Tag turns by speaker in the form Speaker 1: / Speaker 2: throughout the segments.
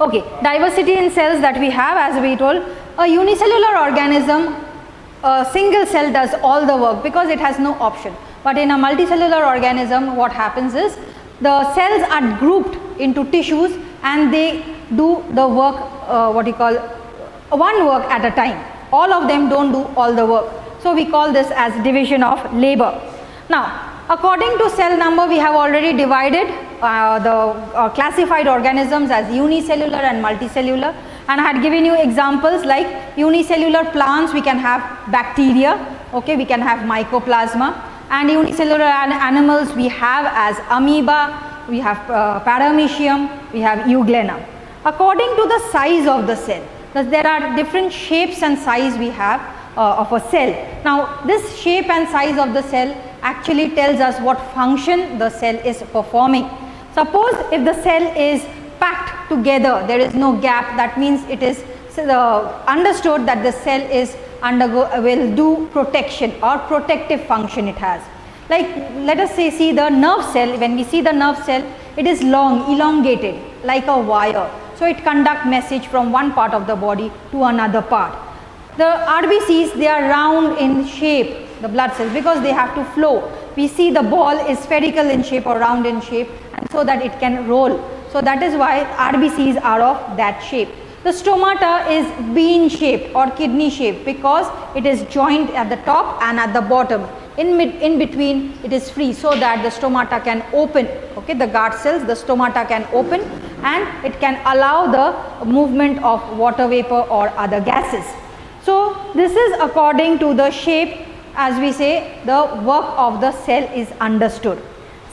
Speaker 1: Okay, diversity in cells that we have, as we told, a unicellular organism, a single cell does all the work because it has no option. But in a multicellular organism, what happens is the cells are grouped into tissues and they do the work, what you call one work at a time. All of them don't do all the work. So we call this as division of labor. Now, according to cell number, we have already divided classified organisms as unicellular and multicellular, and I had given you examples like unicellular plants. We can have bacteria, okay, we can have mycoplasma, and unicellular animals we have as amoeba, we have paramecium, we have euglena. According to the size of the cell, there are different shapes and size we have of a cell. Now this shape and size of the cell actually tells us what function the cell is performing. Suppose if the cell is packed together, there is no gap, that means it is understood that the cell is will do protection or protective function it has. Like let us say, see the nerve cell. When we see the nerve cell, it is long, elongated like a wire, so it conducts message from one part of the body to another part. The RBCs, they are round in shape, the blood cells, because they have to flow. We see the ball is spherical in shape or round in shape, and so that it can roll. So that is why RBCs are of that shape. The stomata is bean shaped or kidney shaped because it is joined at the top and at the bottom. In between it is free, so that the stomata can open, okay, the guard cells, the stomata can open and it can allow the movement of water vapor or other gases. So this is according to the shape. As we say, the work of the cell is understood.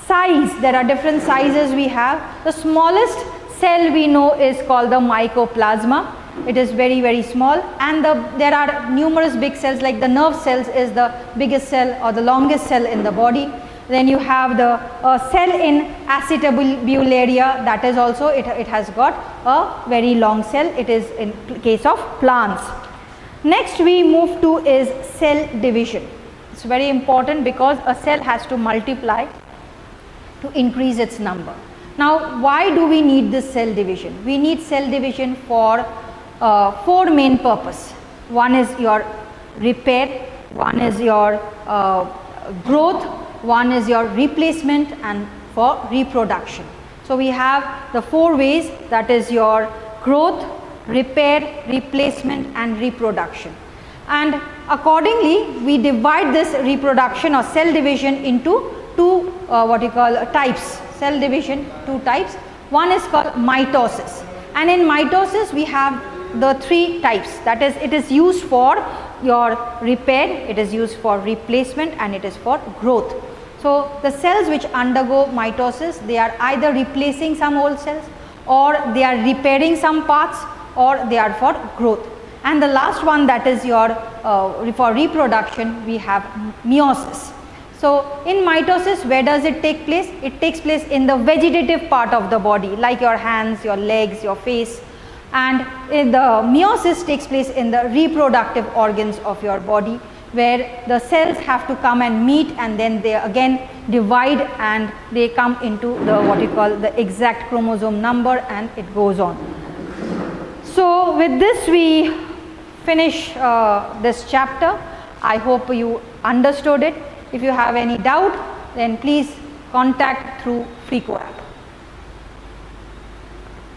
Speaker 1: Size, there are different sizes we have. The smallest cell we know is called the mycoplasma. It is very, very small, and there are numerous big cells, like the nerve cells is the biggest cell or the longest cell in the body. Then you have the cell in acetabularia, that is also, it has got a very long cell. It is in case of plants. Next we move to is cell division. It's very important because a cell has to multiply to increase its number. Now why do we need this cell division? We need cell division for four main purposes. One is your repair, one is your growth, one is your replacement, and for reproduction. So we have the four ways, that is your growth, repair, replacement and reproduction. And accordingly we divide this reproduction or cell division into two types. Cell division, two types. One is called mitosis, and in mitosis we have the three types, that is, it is used for your repair, it is used for replacement, and it is for growth. So the cells which undergo mitosis, they are either replacing some old cells, or they are repairing some parts, or they are for growth. And the last one, that is your for reproduction, we have meiosis. So in mitosis, where does it take place? It takes place in the vegetative part of the body, like your hands, your legs, your face. And in the meiosis takes place in the reproductive organs of your body, where the cells have to come and meet, and then they again divide and they come into the the exact chromosome number, and it goes on. So with this we finish this chapter. I hope you understood it. If you have any doubt, then please contact through FreeCoApp.